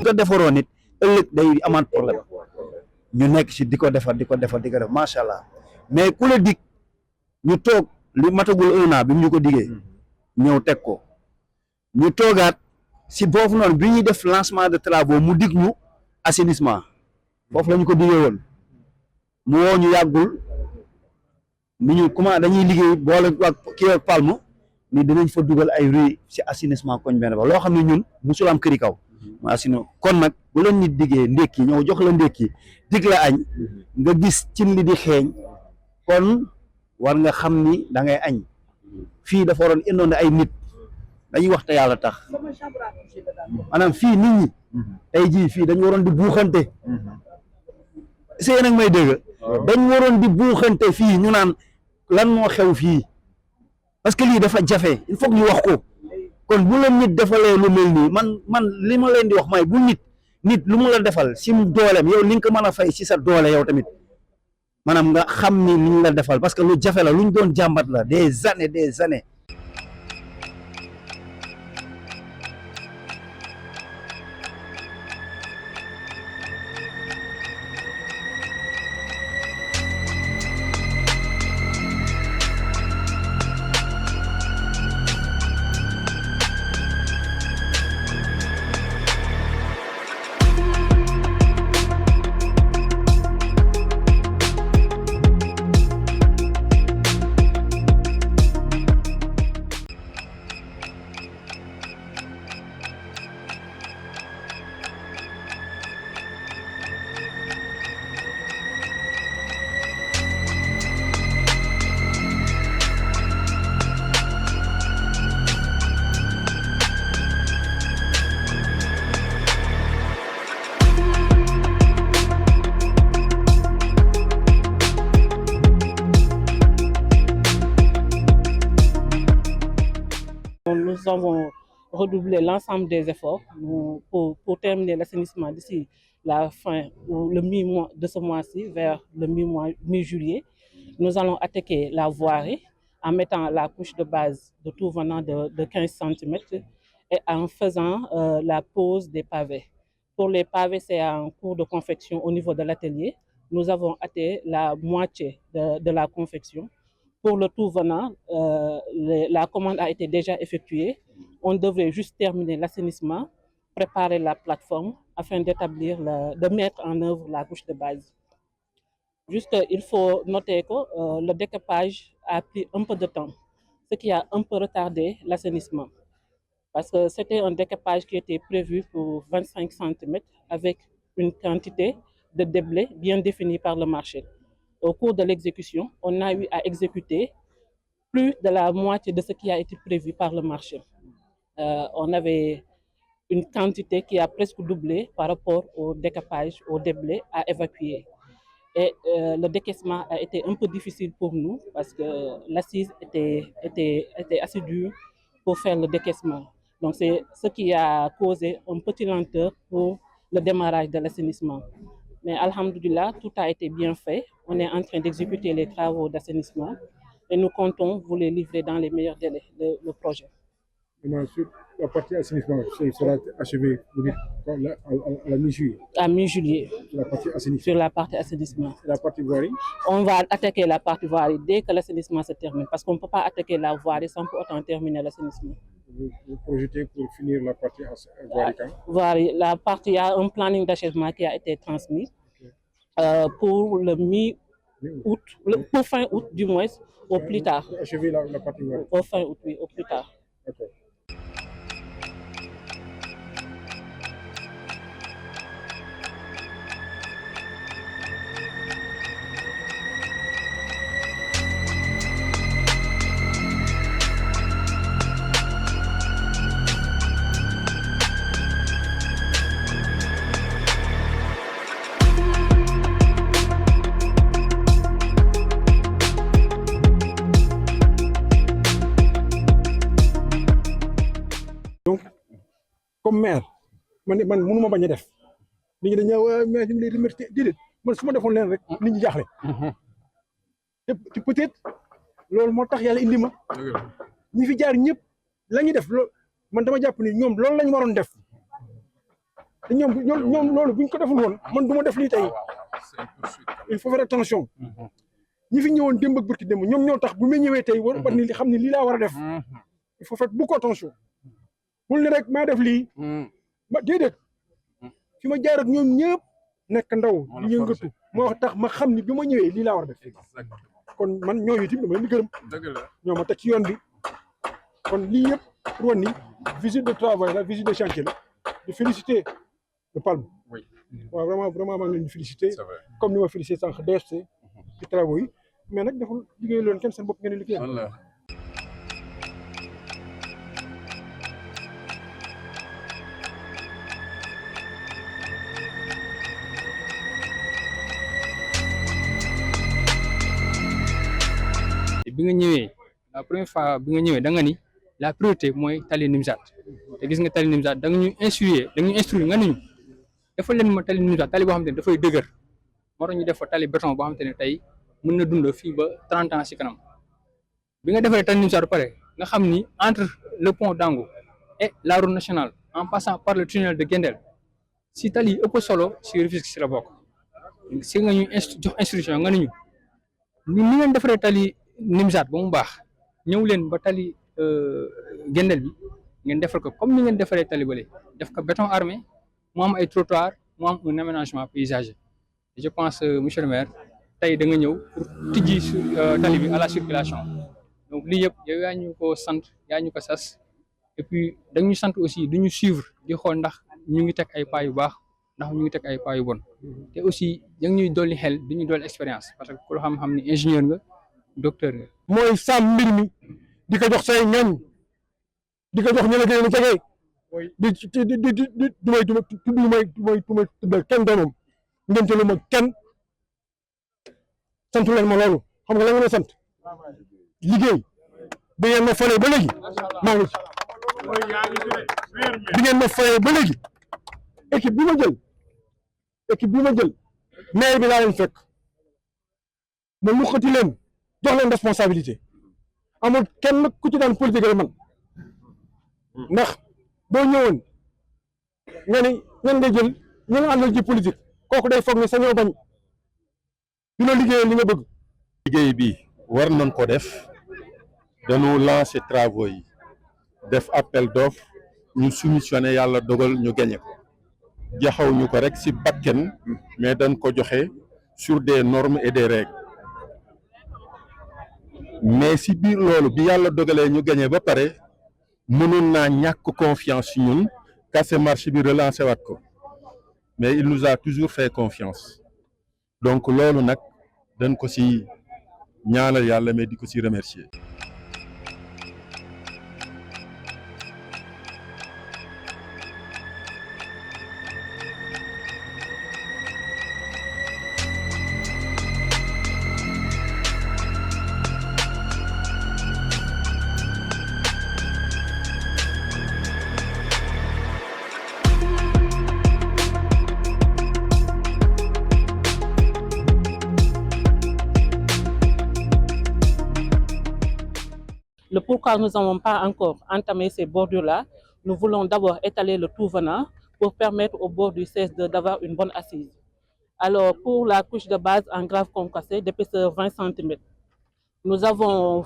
ko defaroon nit ëllëg day amaat problème ñu nekk ci di ko defar def macha allah mais ku la dig ñu toog li matagul 1 an bi ñu ko diggee ñëw teg ko ñu toogaat si boofu noonu bi ñuy def lancement de travaux mu dig ñu assainissement foofu la ñu ko diggee woon mu woo ñu yàggul ni ñu comment dañuy liggéey boole ak kii ak Palme ni dinañ fa dugal ay rue si assainissement koñ benn ba loo xam ne ñun musul am këri kaw mu assainissement kon nag bu leen nit diggee ndékki ñëw jox la ndékki dig la añ nga gis cin li di xeeñ kon war nga xam ni da ngay añ fii dafa waroon indoon ay nit dañuy wax te yàlla tax maanaam fii nit ñi tey jii fii dañu waroon di buuxante sëy nag may dégg dañ waroon di buuxante fii ñu naan lan moo xew fii parce que lii dafa jafe il faut que ñu wax ko kon bu la nit defalee lu mel nii man li ma leen di wax may bu nit lu mu la defal si dooleem yow li nga ko mën a fay si sa doole yow tamit maanaam nga xam ni li ñu la defal parce que lu jafe la lu ñu doon jàmbat la des années. Nous avons redoublé l'ensemble des efforts pour terminer l'assainissement d'ici la fin ou le mi-mois de ce mois-ci, vers le mi-juillet. Nous allons attaquer la voirie en mettant la couche de base de tout venant de 15 cm et en faisant la pose des pavés. Pour les pavés, c'est en cours de confection au niveau de l'atelier. Nous avons atteint la moitié de la confection. Pour le tout venant, la commande a été déjà effectuée. On devrait juste terminer l'assainissement, préparer la plateforme afin de mettre en œuvre la couche de base. Juste, il faut noter que le découpage a pris un peu de temps, ce qui a un peu retardé l'assainissement. Parce que c'était un découpage qui était prévu pour 25 cm avec une quantité de déblai bien définie par le marché. Au cours de l'exécution, on a eu à exécuter plus de la moitié de ce qui a été prévu par le marché. On avait une quantité qui a presque doublé par rapport au découpage, au déblai à évacuer. Et le décaissement a été un peu difficile pour nous parce que l'assise était assez dure pour faire le décaissement. Donc c'est ce qui a causé une petite lenteur pour le démarrage de l'assainissement. Mais alhamdoulilah, tout a été bien fait. On est en train d'exécuter les travaux d'assainissement et nous comptons vous les livrer dans les meilleurs délais, le projet. Sur la partie assainissement, sera achevé à la mi-juillet. À mi-juillet. Sur la partie assainissement. Sur la partie assainissement. La partie voirie. On va attaquer la partie voirie dès que l'assainissement se termine, parce qu'on ne peut pas attaquer la voirie sans pour autant terminer l'assainissement. Vous projetez pour finir la partie voirie quand? Voirie, la partie, il y a un planning d'achèvement qui a été transmis pour le mi-août, pour fin août du moins, au plus tard. Achever la partie voirie. Au fin août, oui, au plus tard. Okay. Donc, comme maire, man mënuma bañ a def nit ñi dañu maire ñu lay remercier déedéet man su ma defoon leen rek nit ñi jaaxle te peut-être loolu moo tax yàlla indi ma ñi fi jaar ñëpp la ñuy def loolu man dama jàpp ni ñoom loolu lañ waroon def te ñoom loolu buñ ko deful woon man du ma def lii tey il faut faire attention ñi fi ñëwoon démb ak barki démb ñoom ñoo tax bu ma ñëwee tey war ni xam ni lii laa war a def il faut faire beaucoup attention bul ne rek maa def lii ma déedéet fi ma jaar ak ñoom ñëpp nekk ndaw di yëngatu moo tax ma xam ni bi ma ñëwee lii laa war a def kon man ñooñu itam dama leen di gërëm ñoo ma teg ci yoon bi kon lii yëpp pour wan ni visite de travail la visite de chantier la di féliciter le Palme waaw vraiment maa ngi leen di féliciter comme ni ma féliciter sànq DFC ci travaux yi mais nag deful liggéey loon kenn seen bopp ngeen di liggéey bi nga ñëwee la première fois bi nga ñëwee da nga ni la priorité mooy tali Nimzatt te gis nga tali Nimzatt da nga ñu instruire nga ni ñu defal leen ma tali Nimzatt tali boo xamante ne dafay dëgër moo tax ñu def fa tali béton boo xamante ne tey mën na dund fii ba 30 ans ci kanam bi nga defaree tali Nimzatt ba pare nga xam ni entre le pont d'Ango et la route nationale en passant par le tunnel de Guendel si tali yi ëpp solo si Rufisque si la bokk si nga ñu jox instruction nga ni ñu ni ngeen defaree tali Nimzatt ba mu baax ñëw leen ba tali Guendel bi ngeen defar ko comme ni ngeen defaree tali bële def ko béton armé mu am ay trottoir mu am un aménagement paysager et je pense monsieur le maire tey da nga ñëw pour tijji tali bi à la circulation donc lii yëpp yow yaa ñu ko sant yaa ñu ko sas et puis dañu sant aussi du ñu suivre di xool ndax ñu ngi teg ay pas yu baax ndax ñu ngi teg ay pas yu bon te aussi da ñuy dolli xel di ñu dolli expérience parce que ku la xam-xam ni ingénieur nga docteur nga. mooy sàmm mbir mi di ko jox say ñoñ di ko jox ñu la gën a jege du may tuddal kenn doomam ngeen jëlu ma kenn sant leen ma loolu xam nga la ngeen a sant liggéey bi ngeen ma falee ba léegi maa ngi ci bi ngeen ma falee ba léegi équipe bi ma jël maire bi laa leen fekk ma luxati leen jox leen responsabilité amul kenn ku ci daan politique man ndax boo ñëwoon nga ni ñan nga jël ñu nga àndal ci politique kooku day foog ne sañoo bañ dina liggéeyal li nga bëgg. liggéey bi war nañ ko def dañu lancer travaux yi def appel d'offre ñu soumissionné yàlla dogal ñu gagné ko jaxaw ñu ko rek ci bakken mais dañ ko joxe sur des normes et des règles mais ci biir loolu bi yàlla dogalee ñu gagné ba pare mënoon naa ñàkk confiance ci ñun casser marché bi relancer waat ko mais il nous a toujours fait confiance donc loolu nag dañ ko ci ñaanal yàlla mais di ko ci remercier. Le pourquoi nous n'avons pas encore entamé ces bordures-là, nous voulons d'abord étaler le tout venant pour permettre au bord du CES d'avoir une bonne assise. Alors, pour la couche de base en grave concassé d'épaisseur 20 cm, nous avons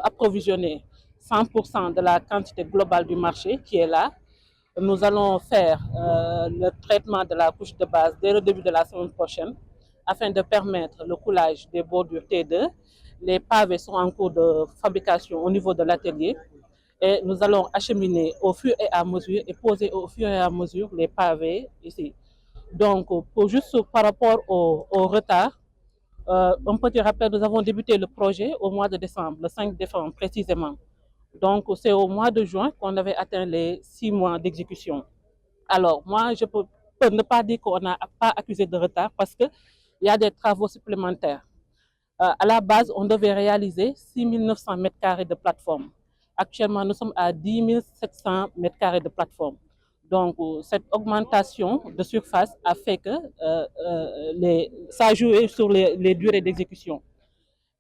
approvisionné 100% de la quantité globale du marché qui est là. Nous allons faire le traitement de la couche de base dès le début de la semaine prochaine afin de permettre le coulage des bordures T2. Les pavés sont en cours de fabrication au niveau de l'atelier et nous allons acheminer au fur et à mesure et poser au fur et à mesure les pavés ici. Donc, par rapport au retard, un petit rappel, nous avons débuté le projet au mois de décembre, le 5 décembre précisément. Donc, c'est au mois de juin qu'on avait atteint les 6 mois d'exécution. Alors, moi, je peux ne pas dire qu'on n'a pas accusé de retard parce qu'il y a des travaux supplémentaires. À la base, on devait réaliser 6 900 m² de plateforme. Actuellement, nous sommes à 10 700 m² de plateforme. Donc, cette augmentation de surface a fait que ça a joué sur les durées d'exécution.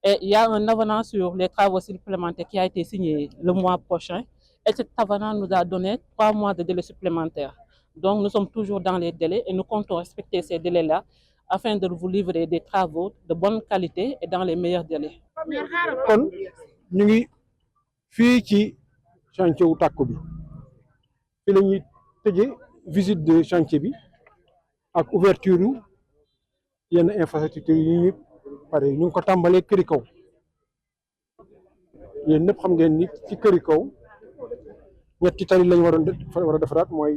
Et il y a un avenant sur les travaux supplémentaires qui a été signé le mois prochain. Et cet avenant nous a donné 3 mois de délai supplémentaire. Donc nous sommes toujours dans les délais et nous comptons respecter ces délais-là afin de vous livrer des travaux de bonne qualité et dans les meilleurs délais. kon ñu ngi fii ci chantier wu tàkku bi fii la ñuy tëjee visite de chantier bi ak ouverture yu yenn infrastructure yi ñu pare ñu ngi ko tàmbalee këri kaw yéen ñëpp xam ngeen ni ci këri kaw ñetti tali lañ war a defaraat mooy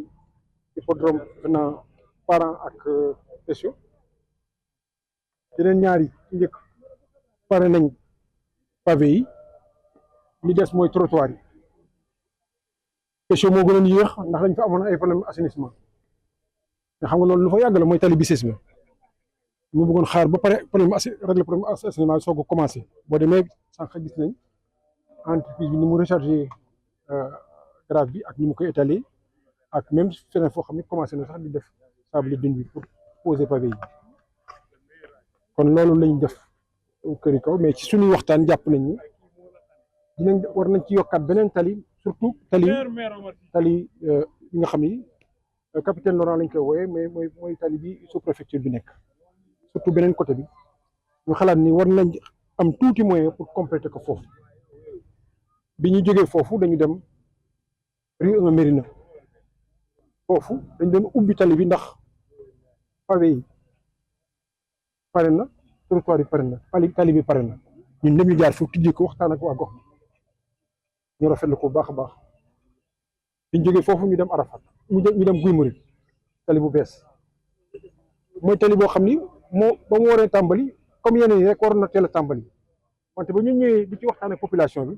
hippodrome maintenant parents ak spéciaux yeneen ñaari ci njëkk pare nañ pavé yi li des mooy trottoir yi spéciaux moo gënoon yéex ndax dañ fa amoon ay problème assainissement nga xam nga loolu lu fa yàgg la mooy tali bi sës la ñu bëggoon xaar ba pare régler problème assainissement soog a commencé boo demee sànq gis nañ entreprise bi ni mu rechargé grave bi ak ni mu koy étaler ak même feneen foo xam ne commencé na sax di def sable dune bi pour poser pavé yi kon loolu lañ def këri kaw mais ci suñuy waxtaan jàpp nañ ni war nañ ci yokkaat beneen tali surtout tali yi nga xam ni capitaine Laurent lañ koy wooyee mais mooy tali bi sous préfecture bi nekk surtout beneen côté bi ñu xalaat ni war nañ am tuuti moyen pour compléter ko foofu bi ñu jógee foofu dañu dem rue 1 Mérina foofu dañ doon ubbi tali bi ndax pavé yi pare na trottoir yi pare na tali bi pare na ñun ñëpp ñu jaar foofu tijji ko waxtaan ak waa gox ñu rafetlu ko bu baax a baax bi ñu jógee foofu ñu dem Arafat ñu dem Guy Marius tali bu bees mooy tali boo xam ni ba mu waree tàmbali comme yeneen yi rek waroon na teel a tàmbali wante ba ñu ñëwee di ci waxtaan ak population bi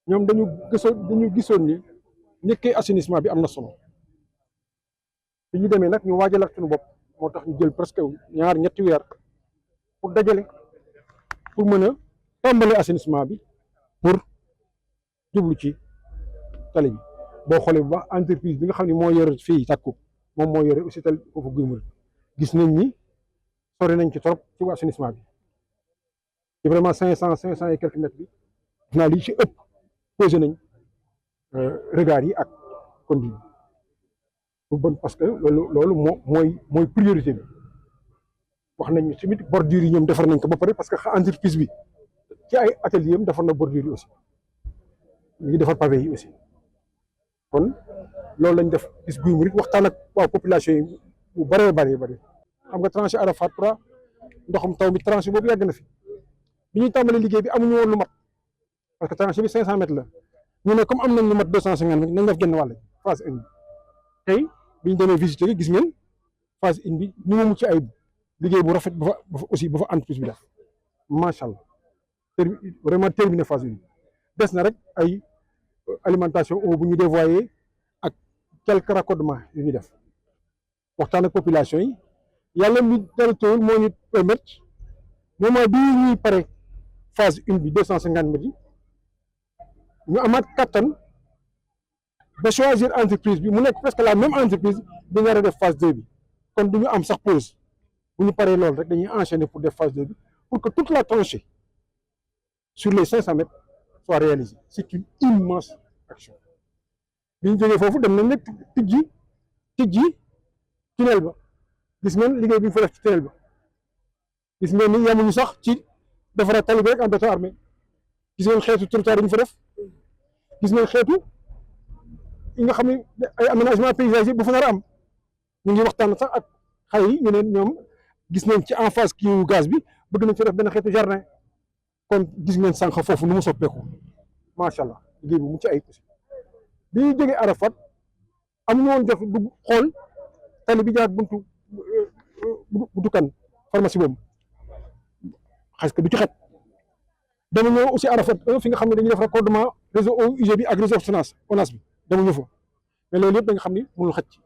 ñoom dañu gisoon ni njëkkee assainissement bi am na solo bi ñu demee nag ñu waajalaat suñu bopp moo tax ñu jël presque ñetti weer pour dajale pour mën a tàmbali assainissement bi pour jublu ci tali bi boo xoolee bu baax entreprise bi nga xam ne moo yore fii tàkku moom moo yore aussi tali foofu Guy Marius gis nañ ni sori nañ ci trop ci assainissement bi ci vraiment 500 et quelques mètres bi naa li ci ëpp posé nañ regard yi ak conduite bi bu bon parce que loolu mooy priorité bi wax nañ tamit bordure yi ñoom defar nañ ko ba pare parce que entreprise bi ci ay atelier am defar na bordure yi aussi ñu ngi defar pavé yi aussi kon loolu lañ def gis Guy Marius waxtaan ak waa population yi bu bëree bëri xam nga tranché Arafat pra ndoxum taw bi tranché boobu yàgg na fi bi ñuy tàmbali liggéey bi amuñu woon lu mat parce que tranché bi 500 mètres la ñu ne comme am nañ lu mat 250 mètres nañ def genn wàll phase 1 bi tey bi ñu demee visiter gis ngeen phase 1 bi ni mu mucc ayib liggéey bu rafet ba fa aussi ba fa entreprise bi def macha allah vraiment terminé phase 1 des na rek ay alimentation eau bu ñu dévoyé ak quelques raccordements yu ñu def waxtaan ak population yi yàlla mi dara teewul moo ñu permettre moment bii ñuy pare phase 1 bi 250 mètres yi ñu amaat kattan ba choisir entreprise bi mu nekk presque la même entreprise bi nga war a def phase 2 bi kon du ñu am sax pause bu ñu paree loolu rek dañuy enchaîner pour def phase 2 bi pour que toute la tranchée sur les 500 mètres soit réalisée. C'est une immense action bi ñu jógee foofu dem nañ nag tijji tunnel ba gis ngeen liggéey bi ñu fa def ci tunnel ba gis ngeen ni yemuñu sax ci defaraat tali bi rek en béton armé gis ngeen xeetu trottoir yi ñu fa def gis ngeen xeetu yi nga xam ne ay aménagement paysager bu fa nar a am ñu ngi waxtaan sax ak xale yi ñu ne ñoom gis nañ ci en face kii gaz bi bëgg nañ fa def benn xeetu jardin kon gis ngeen sànq foofu nu mu soppeeku macha allah liggéey bi mu ci ay aussi bi ñu jógee Arafat amuñu woon def dugg xool tali bi jaar buntu kan pharmacie boobu xas que du ci xet dama ñëw aussi Arafat fi nga xam ne dañuy def raccordement réseau eau usée bi ak réseau ONAS bi dama ñëw fa mais loolu yëpp da nga xam ni mënul xaj ci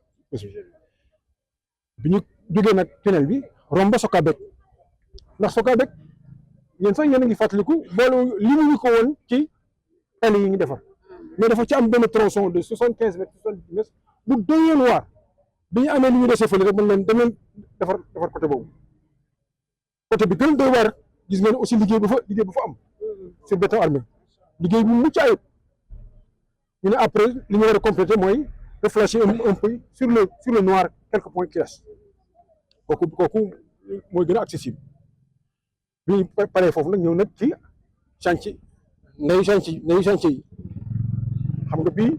bi ñu jógee nag tunnel bi romb Sokabek ndax Sokabek yéen sax yéen a ngi fàttaliku boolu li mu ñu ko woon ci tali yi ñu defar mais dafa ci am benn tronçon de 75 mètres 70 mètres bu doyoon waar bi ñu amee li ñu dese fële rek mën leen dem leen defar côté boobu côté bi gën doy waar gis ngeen aussi liggéey bu fa am sur béton armé liggéey bu mucc ayib ñu ne après li ñu war a complété mooy refléchir un peu sur le noir quelques points qui restent kooku mooy gën a accessible bi ñu paree foofu nag ñëw nag ci chantier ndeyu chantier yi xam nga bii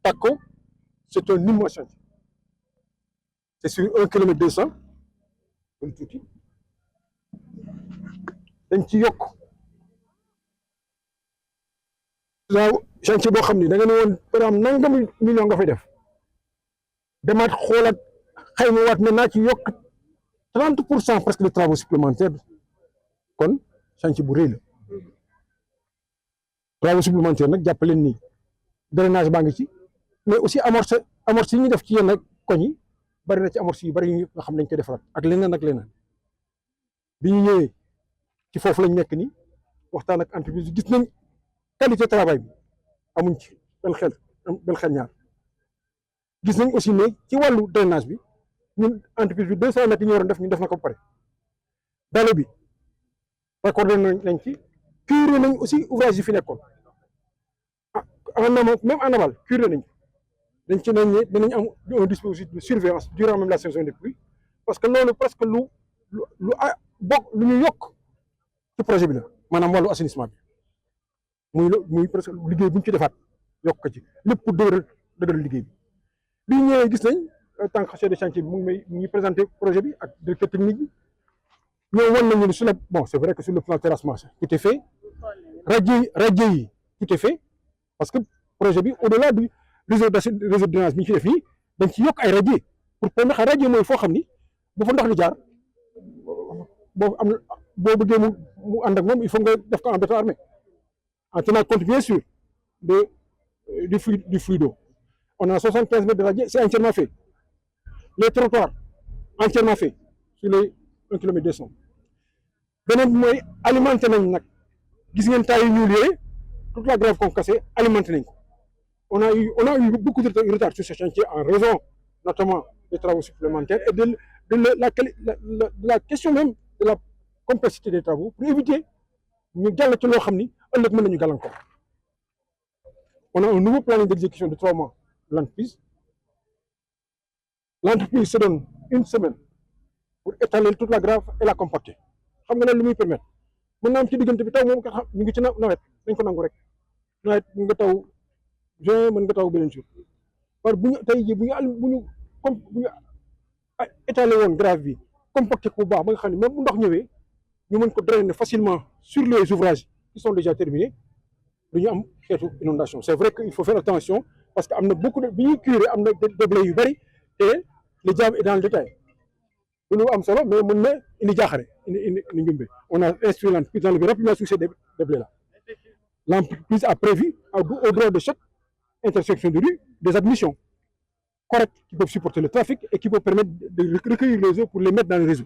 Takko c'est un immense chantier c'est sur 1 kilomètre 200 lu tuuti dañ ci yokk chantier boo xam ni da nga ne woon par exemple nangami million nga fay def demaat xoolaat xayma waat ne naa ci yokk 30% presque de travaux supplémentaires kon chantier bu rëy la travaux supplémentaires nag jàppaleen ni drainage baa ngi ci mais aussi amorce yi ñu def ci yenn koñ yi bari na ci amorce yu bari yi nga xam ne dañ koy defaraat ak leneen bi ñu ñëwee ci foofu lañ nekk ni waxtaan ak entreprise gis nañ qualité travail bi amuñ ci benn xel ñaar gis nañ aussi ne ci wàllu drainage bi ñun entreprise bi 200 mètres yi ñu waroon def ñu def na ko ba pare dalo bi raccordé nañ ci curé nañ aussi ouvrage yi fi nekkoon même en aval curé nañ dañ ci nañ ne dinañ am un dispositif de surveillance durant même la saison des pluies parce que loolu presque lu ñu yokk ci projet bi la maanaam wàllu assainissement bi muy presque liggéey bu ñu ci defaat yokk ko ci lépp pour dëgëral liggéey bi ñëwee gis nañ tant que chef de chantier bi mu ngi présenté projet bi ak directeur technique bi ñoo wan nañu ne sur c'est vrai que sur le plan terrassement tout est fait radier yi tout est fait parce que projet bi au-delà du réseau de drainage bi ñu ci def nii dañ ci yokk ay radier pour permettre radier mooy foo xam ni bu fa ndox di jaar boo bëggee mu ànd ak moom il faut nga def ko en béton armé en tenant compte bien sûr du flux d'eau. On a 75 mètres de radier, c'est entièrement fait. Les trottoirs, entièrement fait sur les 1 km 200. Beneen bi mooy alimenté nañ nag gis ngeen taay yu ñuul yooyu toute la grève concassée alimenté nañ ko. On a eu beaucoup de retard sur ce chantier en raison notamment des travaux supplémentaires et de la question même de la complexité des travaux pour éviter ñu jàll ci loo xam ni ëllëg mën nañu gàllankoor. On a un nouveau planning d'exécution de 3 mois de l'entreprise. L'entreprise se donne 1 semaine pour étaler toute la grave et la compacter. Xam nga ne lu muy permettre mën naa am ci diggante bi taw moom nga xam ñu ngi ci nawet dañ ko nangu rek nawet mën nga taw juin mën nga taw beneen jour par bu ñu tey jii bu ñu étaler woon grave bi compacter ko bu baax ba nga xam ne même bu ndox ñëwee ñu mën ko drainer facilement sur les ouvrages qui sont déjà terminés duñu am xeetu inondation. C'est vrai qu'il faut faire attention parce que am na beaucoup de bi ñuy curer am na déblais yu bëri te le diable est dans le détail lu am solo mais mën na indi jaaxare indi njumbe. On a instruit l'entreprise d'enlever rapidement tous ces déblais là. L'entreprise a prévu au droit de chaque intersection de rue des admissions correctes qui peuvent supporter le trafic et qui peuvent permettre de recueillir les eaux pour les mettre dans le réseau.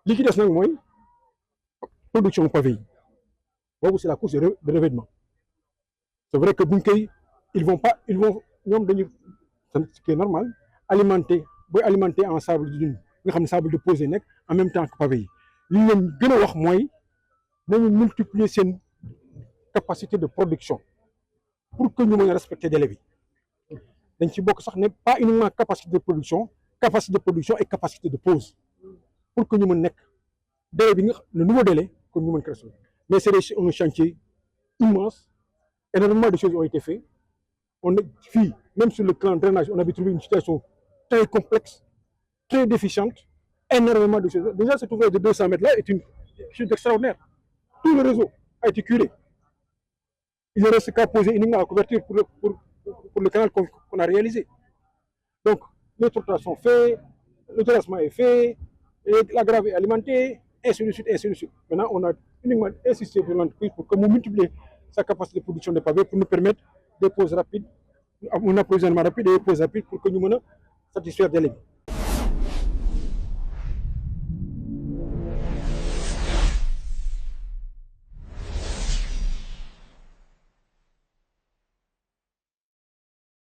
Li ci des nag mooy production pavé yi boobu c'est la couche de revêtement. C'est vrai que buñ koy ils vont ñoom dañu ce qui est normal alimenter en sable dune nga xam ne sable de posé nekk en même temps que pavé yi li ñu leen gën a wax mooy nañu multiplier seen capacité de production pour que ñu mën a respecter délai bi dañ ci bokk sax ne pas uniquement capacité de production et capacité de pose pour que ñu mën nekk délai bi le nouveau délai que ñu mën ko respecter. Mais c'est un chantier immense, énormément de choses ont été faites. Même sur le plan drainage, on avait trouvé une situation très complexe, très déficiente, énormément de choses. Déjà, cet ouvrage de 200 mètres là est une chose extraordinaire. Tout le réseau a été curé. Il ne reste qu'à poser uniquement la couverture pour le canal qu'on a réalisé. Donc, les trottoirs sont faits, le terrassement est fait, et la grave est alimentée, ainsi de suite, ainsi de suite. Maintenant, on a uniquement insisté sur l'entreprise pour que nous multiplions sa capacité de production de pavés pour nous permettre des pauses rapides, un approvisionnement rapide et des pauses rapides pour que nous puissions satisfaire des délais.